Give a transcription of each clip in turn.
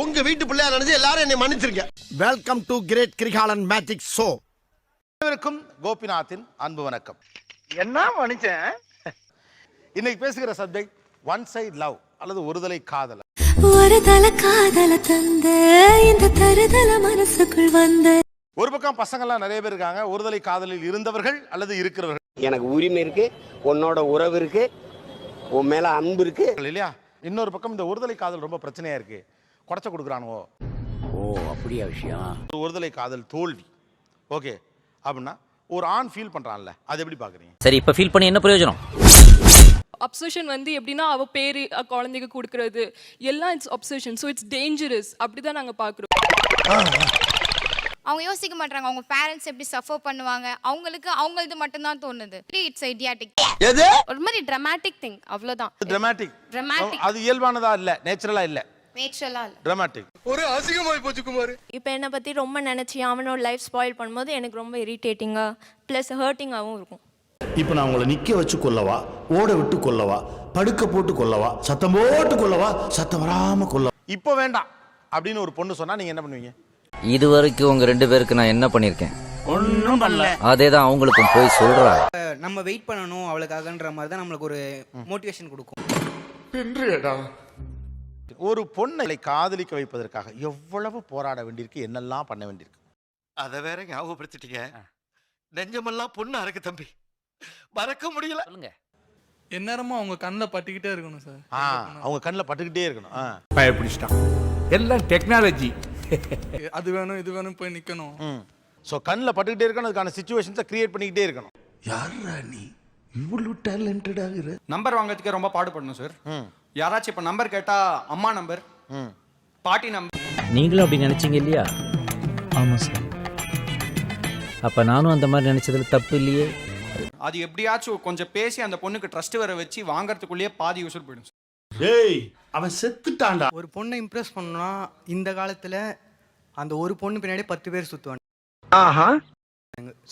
உங்க வீட்டு பிள்ளையா நினைச்சு எல்லாரும் என்னை மன்னிச்சிருங்க. Welcome to great Kirikalan magic show. அனைவருக்கும் கோபிநாத்தின் அன்பு வணக்கம். என்ன மனுஷன் இன்னைக்கு பேசுகிற சப்ஜெக்ட் ஒன் சைடு லவ் அல்லது ஒருதலை காதல். ஒருதலை காதல தந்த இந்த தருதல மனசுக்குள் வந்த ஒரு பக்கம் பசங்கள்லாம் நிறைய பேர் இருக்காங்க, ஒருதலை காதலில் இருந்தவர்கள் அல்லது இருக்கிறவர்கள். எனக்கு உரிமை இருக்கு, உன்னோட உறவு இருக்கு, உன் மேல அன்பு இருக்கு இல்லையா? இன்னொரு பக்கம் இந்த ஒருதலை காதல் ரொம்ப பிரச்சனையா இருக்கு, குறைச்ச கொடுக்குறானுவோ. ஓ அப்படியா விஷயம்? ஒருதலை காதல் தோல்வி ஓகே அப்படின்னா ஒரு ஆண் ஃபீல் பண்றான்ல, அது எப்படி பாக்குறீங்க? சரி, இப்ப ஃபீல் பண்ணி என்ன பிரயோஜனம்? அப்சஷன் வந்து எப்படின்னா அவ பேரு குழந்தைக்கு கொடுக்கறது எல்லாம் it's obsession. So it's dangerous. அப்படிதான் நாங்கள் பார்க்குறோம். அவங்க யோசிக்க மாட்டாங்க அவங்க பேரண்ட்ஸ் எப்படி சஃபர் பண்ணுவாங்க, அவங்களுக்கு அவங்களது மட்டும்தான் தோணுது. இட்ஸ் ஐடியாட்டிக், எது ஒரு மாதிரி ட்ராமாட்டிக் திங், அவ்வளவுதான். டிராமாட்டிக் அது இயல்பானதா இல்ல, நேச்சுரலா இல்ல, நேச்சுரலா இல்ல, டிராமாட்டிக். ஒரு அசிங்கமாய் போச்சு குமார். இப்போ என்னை பற்றி ரொம்ப நினச்சி அவனோட லைஃப் ஸ்பாயில் பண்ணும்போது எனக்கு ரொம்ப இரிட்டேட்டிங்காக ப்ளஸ் ஹர்ட்டிங்காகவும் இருக்கும். இப்போ நான் உங்களை நிக்க வச்சு கொல்லவா, ஓட விட்டு கொல்லவா, படுக்க போட்டு கொல்லவா, சத்தம் போட்டு கொல்லவா, சத்தம் வராம கொல்லவா? இப்போ வேண்டாம் அப்படின்னு ஒரு பொண்ணு சொன்னா நீங்க என்ன பண்ணுவீங்க? இது வரைக்கும் உங்க 2 பேருக்கு நான் என்ன பண்ணிருக்கேன்? ஒன்னும் பண்ணல. அதேதான் அவங்களுக்கும் போய் சொல்றா. நம்ம வெயிட் பண்ணணும் அவளுக்காகன்ற மாதிரி தான் நம்மளுக்கு ஒரு மோட்டிவேஷன் கொடுக்கும். ஒரு பொண்ணை காதலிக்க வைப்பதற்காக எவ்வளவு போராட வேண்டியிருக்கு, என்னெல்லாம் பண்ண வேண்டியிருக்கு. அத வேற ஞாபகப்படுத்திட்டீங்க. நெஞ்சமெல்லாம் பொண்ணு அறக்கு தம்பி, மறக்க முடியல. சொல்லுங்க. எந்நேரமும் அவங்க கண்ணில் பட்டுக்கிட்டே இருக்கணும் சார். அவங்க கண்ணில் பட்டுக்கிட்டே இருக்கணும். பயப்பிடிச்சிட்டான். எல்லாம் டெக்னாலஜி. அது வேணும் இது வேணும் போய் நிக்கணும். ஸோ கண்ணில் பட்டுக்கிட்டே இருக்கணும், அதுக்கான சிச்சுவேஷன்ஸை கிரியேட் பண்ணிக்கிட்டே இருக்கணும். யாரா நீ இவ்வளவு டேலண்டட் ஆகுற? நம்பர் வாங்குறதுக்கே ரொம்ப பாடுபடணும் சார். யாராச்சும் இப்போ நம்பர் கேட்டா அம்மா நம்பர், பாட்டி நம்பர். நீங்களும் அப்படி நினைச்சீங்க இல்லையா? ஆமா சார். அப்ப நானும் அந்த மாதிரி நினைச்சதுல தப்பு இல்லையே. அது எப்படியாச்சும் கொஞ்சம் பேசி அந்த பொண்ணுக்கு ட்ரஸ்ட் வர வச்சு வாங்குறதுக்குள்ளேயே பாதி யூசர் போயிடும். ஏய் அவன் செத்துட்டான்டா. ஒரு பொண்ணை இம்ப்ரெஸ் பண்ணா இந்த காலத்துல அந்த ஒரு பொண்ணு பின்னாடி 10 பேர் சுத்துவாங்க. ஆஹா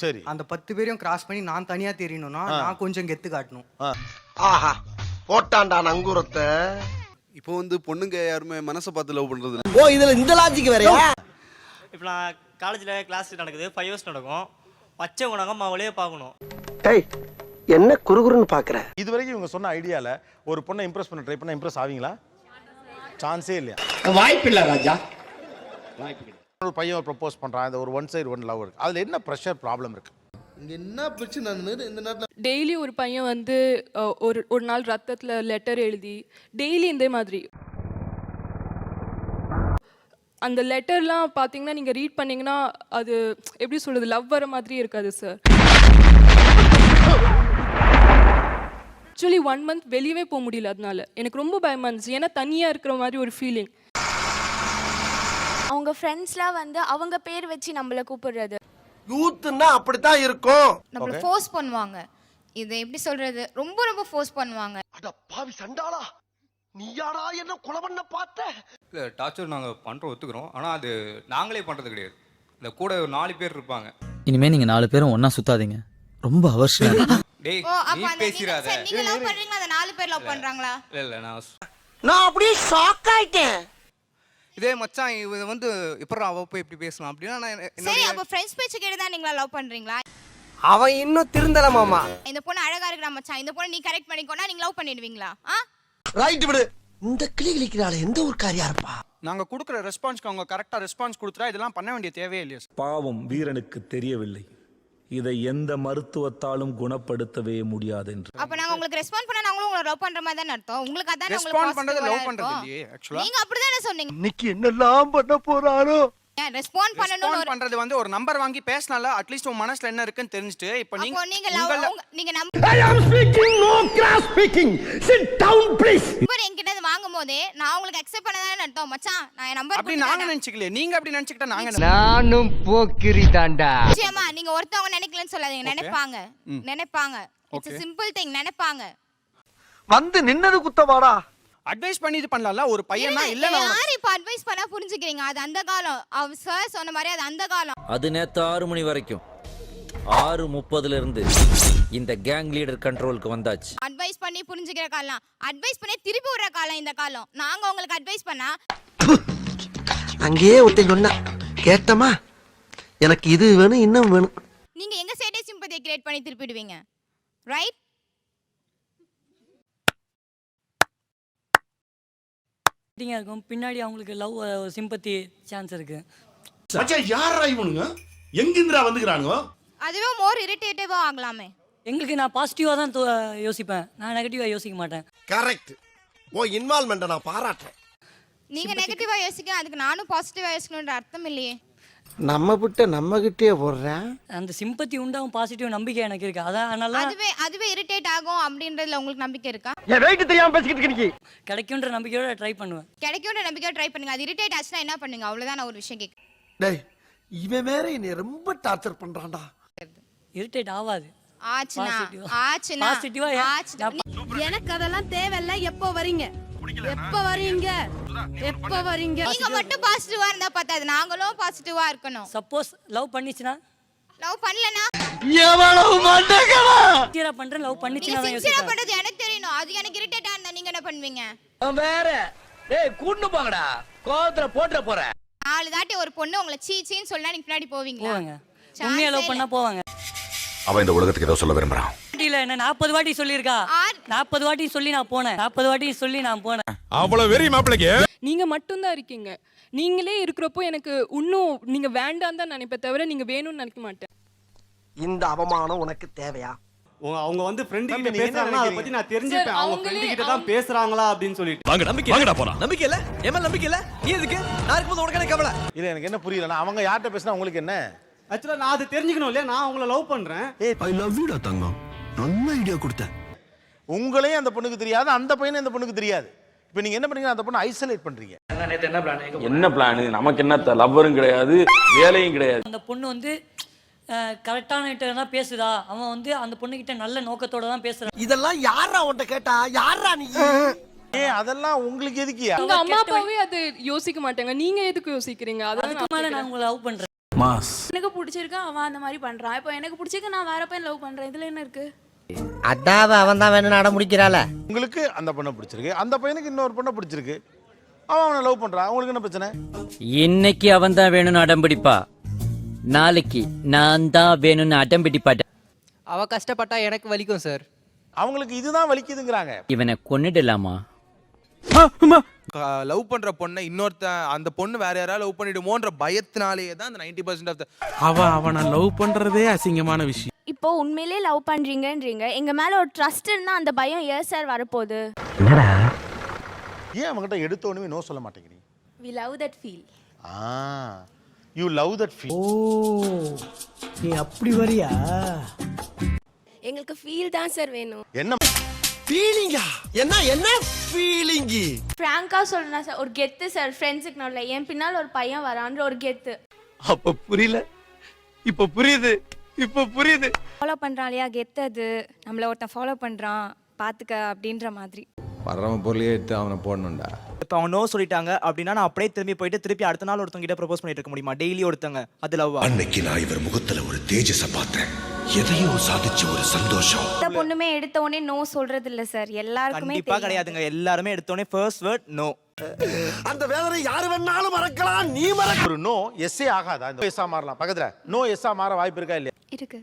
சரி, அந்த 10 பேரையும் கிராஸ் பண்ணி நான் தனியா தெரியணும்னா நான் கொஞ்சம் கெத்து காட்டணும். ஆஹா போட்டான்டா நங்கூரத்தை. இப்போ வந்து பொண்ணுங்க யாருமே மனசை பார்த்து லவ் பண்றது இல்ல. ஓ இதுல இந்த லாஜிக் வேறயா? இப்போ நான் காலேஜில் கிளாஸ் நடக்குது, 5 hours நடக்கும். பச்சை நாங்கள் அவளையே பார்க்கணும். ஏய் என்ன குறுகுறுன்னு பாக்குற? இது வரைக்கும் இவங்க சொன்ன ஐடியால ஒரு பொண்ணை இம்ப்ரெஸ் பண்ண ட்ரை பண்ண இம்ப்ரெஸ் ஆவீங்களா? சான்ஸே இல்லையா? வாய்ப்பு இல்ல ராஜா, வாய்ப்பு இல்ல. ஒரு பையன் ப்ரப்போஸ் பண்றான், இந்த ஒரு ஒன் சைடு ஒன் லவ் இருக்கு, அதுல என்ன ப்ரெஷர் ப்ராப்ளம் இருக்கு? இங்க என்ன பிரச்சனை இந்த நேரத்துல? டெய்லி ஒரு பையன் வந்து ஒரு நாள் ரத்தத்தில் லெட்டர் எழுதி டெய்லி இந்த மாதிரி அந்த லெட்டர்லாம் பார்த்தீங்கன்னா நீங்கள் ரீட் பண்ணீங்கன்னா அது எப்படி சொல்கிறது, லவ் வர மாதிரி இருக்காது சார். ஆக்சுவலி 1 month வெளியவே போக முடியல. அதனால எனக்கு ரொம்ப பயமாக இருந்துச்சு. ஏன்னா தனியாக இருக்கிற மாதிரி ஒரு ஃபீலிங். அவங்க ஃப்ரெண்ட்ஸ்லாம் வந்து அவங்க பேர் வச்சு நம்மளை கூப்பிடுறது. யூத்னா அப்படித்தான் இருக்கும். நம்மள ஃபோர்ஸ் பண்ணுவாங்க. இது எப்படி சொல்றது, ரொம்ப ரொம்ப ஃபோர்ஸ் பண்ணுவாங்க. அட பாவி சண்டாளா, நீயாடா என்ன கொலை பண்ண பார்த்த? இல்லை டார்ச்சர் நாங்கள் பண்ணுறோம், ஒத்துக்கிறோம். ஆனால் அது நாங்களே பண்ணுறது கிடையாது. இந்த கூட ஒரு 4 பேர் இருப்பாங்க. இனிமே நீங்க 4 பேரும் ஒன்னா சுத்தாதீங்க, ரொம்ப அவசியம். டேய் ஓ அப்ப நீ பேசிராத. நீங்க லவ் பண்றீங்களா, அந்த 4 பேர் லவ் பண்றாங்களா? இல்லை நான் அப்படியே ஷாக் ஆயிட்டேன். இதே மச்சான் இது வந்து எப்பறம் அவ போய் இப்படி பேசலாம் அப்படின்னா நான் சரி, அப்ப ஃப்ரெண்ட்ஸ் பேச்ச கேட்டு தான் நீங்க லவ் பண்றீங்களா? அவன் இன்னும் திருந்தல மாமா. இந்த பொண்ணு அழகா இருக்கா மச்சான், இந்த பொண்ணு நீ கரெக்ட் பண்ணிக்கோனா நீங்க லவ் பண்ணிடுவீங்களா? ரைட் விடு. இந்த கிளி கிளிக்கிறாளே எந்த ஒரு காரியா இருப்பா? நாங்க கொடுக்குற ரெஸ்பான்ஸ்க்கு அவங்க கரெக்டா ரெஸ்பான்ஸ் கொடுத்தா இதெல்லாம் பண்ண வேண்டிய தேவையே இல்லையா? பாவம் வீரனுக்கு தெரியவில்லை, இதை எந்த மருத்துவத்தாலும் குணப்படுத்தவே முடியாது என்று. அப்ப நாங்க உங்களுக்கு ரெஸ்பான்ஸ் பண்ணா நாங்களும் உங்களை லவ் பண்ற மாதிரி தான அர்த்தம். உங்களுக்கு அதான் உங்களுக்கு ரெஸ்பான்ஸ் பண்றது லவ் பண்றது இல்லையே ஆக்சுவலா. நீங்க அப்படி தான சொன்னீங்க. இன்னைக்கு என்னெல்லாம் பண்ண போறாரோ? ரெஸ்பான்ஸ் பண்ணனும் பண்றது வந்து ஒரு நம்பர் வாங்கி பேசனால அட்லீஸ்ட் உங்க மனசுல என்ன இருக்குன்னு தெரிஞ்சிட்டு இப்போ நீங்க லவ் நீங்க I am speaking, no cross speaking. Sit down please. Number என்கிட்ட வாங்கும்போதே நான் உங்களுக்கு அக்செப்ட் பண்ணதானே அர்த்தம். மச்சான் நான் என் நம்பர் அப்படி நாங்க நினைச்சுக்கல, நீங்க அப்படி நினைச்சிட்டா நாங்க நானும் போக்கிரி தாண்டா. நிச்சயமா நீங்க ஒருத்தவங்க நினைக்கலன்னு சொல்லாதீங்க, நினைப்பாங்க. இட்ஸ் a simple thing, நினைப்பாங்க. வந்து நின்னது குத்தவாடா. அட்வைஸ் பண்ணி இது பண்ணலாம்ல ஒரு பையனா இல்ல. நான் யார் இப்ப அட்வைஸ் பண்ணா புரிஞ்சுக்கிறீங்க? அது அந்த காலம். அவ சார் சொன்ன மாதிரி அது அந்த காலம். அது நேத்து 6 மணி வரைக்கும் 6:30 இருந்து இந்த கேங் லீடர் கண்ட்ரோலுக்கு வந்தாச்சு. அட்வைஸ் பண்ணி புரிஞ்சுக்கிற காலம், அட்வைஸ் பண்ணி திருப்பி விடுற காலம் இந்த காலம். நாங்க உங்களுக்கு அட்வைஸ் பண்ணா அங்கேயே ஒருத்தன் சொன்னா கேட்டமா எனக்கு இது வேணும் இன்னும் வேணும். நீங்க எங்க சைடே சிம்பதியை கிரியேட் பண்ணி திருப்பிடுவீங்க, ரைட்? இருக்கும் பின்னாடி அவங்களுக்கு லவ் சிம்பத்தி சான்ஸ் இருக்கு. மச்சான் யாரா இவனுங்க எங்கிந்திரா வந்துக்கிறானுங்க? அதுவே மோர் இரிட்டேட்டிவா ஆகலாமே. எங்களுக்கு நான் பாசிட்டிவாக தான் யோசிப்பேன், நான் நெகட்டிவாக யோசிக்க மாட்டேன். கரெக்ட். ஓ இன்வால்வ்மெண்ட்டை நான் பாராட்டுறேன். நீங்க நெகட்டிவா யோசிக்க அதுக்கு நானும் பாசிட்டிவா யோசிக்கணும்ன்ற அர்த்தம் இல்லையே. நம்ம விட்டு நம்ம கிட்டே போடுறேன். அந்த சிம்பத்தி உண்டாகும் பாசிட்டிவ் நம்பிக்கை எனக்கு இருக்கு. அதான் அதனால அதுவே இரிட்டேட் ஆகும் அப்படின்றதுல உங்களுக்கு நம்பிக்கை இருக்கா? என் வெயிட் தெரியாம பேசிக்கிட்டு இருக்கீங்க. கிடைக்கும்ன்ற நம்பிக்கையோட ட்ரை பண்ணுவேன். கிடைக்கும்ன்ற நம்பிக்கையோட ட்ரை பண்ணுங்க. அது இரிட்டேட் ஆச்சுன்னா என்ன பண்ணுங்க? அவ்வளவுதான் நான் ஒரு விஷயம் கேட்க. டேய் இவன் வேற என்னை ரொம்ப டார்ச்சர் பண்றான்டா. இரிட்டேட் ஆகாது. எனக்கு அதெல்லாம் தேவையில்ல. எப்போ வரீங்க? நீங்க மட்டும் பாசிட்டிவா இருந்தா பத்தாது, நாங்களும் பாசிட்டிவா இருக்கணும். சப்போஸ் லவ் பண்ணிச்சுனா, லவ் பண்ணலனா எவ்வளவு மண்டகடா சின்சியரா பண்றேன். லவ் நீங்க பண்ணிச்சுனா தான் சின்சியரா யோசிப்பேன். பண்றது எனக்கு தெரியணும். அது எனக்கு இரிட்டேட்டா இருந்தா நீங்க என்ன பண்ணுவீங்க? வேற டேய் கூண்டு போங்கடா கோவத்துல போட்ற போற. 4 தாட்டி ஒரு பொண்ணு உங்களை சீச்சின்னு சொன்னா நீங்க பின்னாடி போவீங்களா? போவாங்க. உண்மையா லவ் பண்ணா போவாங்க. அவன் இந்த உலகத்துக்கு ஏதோ சொல்ல விரும்புறான். இல்ல என்ன 40 வாட்டி சொல்லிருக்கா. 40 வாட்டி சொல்லி நான் போனேன். 40 வாட்டி சொல்லி நான் போனேன். அவ்வளவு வெறி மாப்பிளைக்கு. நீங்க மட்டும் தான் இருக்கீங்க. நீங்களே இருக்கிறப்போ எனக்கு இன்னும் நீங்க வேண்டாம் தான் நினைப்பேன் தவிர நீங்க வேணும்னு நினைக்க மாட்டேன். இந்த அவமானம் உனக்கு தேவையா? அவங்க வந்து ஃப்ரெண்ட் கிட்ட பேசுறாங்கன்னா அதை பத்தி நான் தெரிஞ்சுப்பேன். அவங்க ஃப்ரெண்ட் கிட்ட தான் பேசுறாங்களா அப்படின்னு சொல்லிட்டு. வாங்க நம்பிக்கை போலாம். நம்பிக்கை இல்ல ஏமா நம்பிக்கை இல்ல நீ எதுக்கு நான் இருக்கும்போது உனக்கு என்ன கவலை? இல்ல எனக்கு என்ன புரியலன்னா அவங்க யார்கிட்ட பேசினா உங்களுக்கு என்ன? ஆக்சுவலா நான் அதை தெரிஞ்சுக்கணும் இல்லையா? நான் அவங்கள லவ் பண்றேன். ஐ லவ் யூ டா தங்கம். நல்ல ஐடியா கொடுத்த. உங்களையும் அந்த பொண்ணுக்கு தெரியாது, அந்த பையனும் அந்த பொண்ணுக்கு தெரியாது. இப்போ நீங்க என்ன பண்றீங்க? அந்த பொண்ணை ஐசோலேட் பண்றீங்க. என்ன பிளான்? நமக்கு என்ன லவ்வரும் கிடையாது, வேலையும் கிடையாது. அந்த பொண்ணு வந்து கரெக்டான கிட்ட தான் பேசுதா, அவன் வந்து அந்த பொண்ணு கிட்ட நல்ல நோக்கத்தோட தான் பேசுறான். இதெல்லாம் யாரா உன்கிட்ட கேட்டா? யாரா நீ? அதெல்லாம் உங்களுக்கு எதுக்குயா? உங்க அம்மா அப்பாவே அது யோசிக்க மாட்டாங்க. நீங்க எதுக்கு யோசிக்கிறீங்க? அதுக்கு மேல நான் உங்களை லவ் பண்றேன். மாஸ். எனக்கு பிடிச்சிருக்கா அவன் அந்த மாதிரி பண்றான். இப்போ எனக்கு பிடிச்சிருக்கு நான் வேற பையன் லவ் பண்றேன். இதுல என்ன இருக்கு? அதாவ அவன் தான் வேணும் அடம் முடிக்கிறாள. உங்களுக்கு அந்த பொண்ணை பிடிச்சிருக்கு, அந்த பையனுக்கு இன்னொரு பொண்ணை பிடிச்சிருக்கு, அவனை லவ் பண்றான். உங்களுக்கு என்ன பிரச்சனை? இன்னைக்கு அவன் தான் வேணும்னு அடம் பிடிப்பா, நாளைக்கு நான் தான் வேணும்னு அடம் பிடிப்பாட்ட. அவ கஷ்டப்பட்டா எனக்கு வலிக்கும் சார். அவங்களுக்கு இதுதான் வலிக்குதுங்கிறாங்க. இவனை கொன்னுடலாமா? லவ் பண்ற பொண்ணை இன்னொருத்தன் அந்த பொண்ணு வேற யாராவது லவ் பண்ணிடுமோன்ற பயத்தினாலேயே தான் அந்த 90% ஆஃப் அவனை லவ் பண்றதே அசிங்கமான விஷயம். இப்போ உண்மையிலே லவ் பண்றீங்கன்றீங்க, எங்க மேல ஒரு ட்ரஸ்ட் இருந்தா அந்த பயம் ஏன் சார் வரப்போகுது? என்னடா ஏன் அவங்ககிட்ட எடுத்த உடனே நோ சொல்ல மாட்டேங்கிறீங்க? we love that feel. You love that feel. நீ அப்படி வரியா? எங்களுக்கு ஃபீல் தான் சார் வேணும். என்ன ஃபீலிங்கா? என்ன ஃபீலிங்? ஃப்ராங்கா சொல்லனா சார், ஒரு கெத்து சார். ஃப்ரெண்ட்ஸுக்கு நல்ல என் பின்னால் ஒரு பையன் வரான்ற ஒரு கெத்து. அப்ப புரியல, இப்ப புரியுது. ஃபாலோ பண்றான் இல்லையா, கெத்து. அது நம்மள ஒருத்தன் ஃபாலோ பண்றான் பாத்துக்க அப்படின்ற மாதிரி. வர்றவன் பொருளையே எடுத்து அவனை போடணும்டா. இப்போ அவங்க நோ சொல்லிட்டாங்க அப்படின்னா நான் அப்படியே திரும்பி போயிட்டு திருப்பி அடுத்த நாள் ஒருத்தவங்க கிட்ட ப்ரப்போஸ் பண்ணிட்டு இருக்க முடியுமா? டெய்லி ஒருத்தங்க அது லவ். அன்னைக்கு நான் இவர் முகத்துல ஒரு தேஜஸ பார்த்தேன். எதையோ சாதிச்ச ஒரு சந்தோஷம். இந்த பொண்ணுமே எடுத்த உடனே நோ சொல்றது இல்ல சார். எல்லாருக்குமே கண்டிப்பா கிடையாதுங்க. எல்லாருமே எடுத்த உடனே ஃபர்ஸ்ட் வேர்ட் நோ. அந்த வேதனை யாரு வேணாலும் மறக்கலாம், நீ மறக்க. ஒரு நோ எஸ்ஸே ஆகாதா? இந்த எஸ்ஸா மாறலாம். பக்கத்துல நோ எஸ்ஸா மாற வாய்ப்பு இருக்கா இல்லையா? இருக்கு.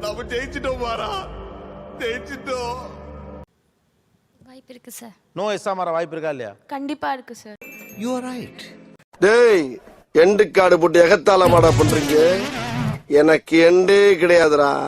நாம ஜெயிச்சிட்டோம் மாறா, ஜெயிச்சிட்டோம். வாய்ப்பு இருக்கு சார். நோ எஸ்ஸா மாற வாய்ப்பு இருக்கா இல்லையா? கண்டிப்பா இருக்கு சார். You are right. டேய் எண்டு கார்டு போட்டு எகத்தால மாடா பண்றீங்க. எனக்கு எண்டே கிடையாதுடா.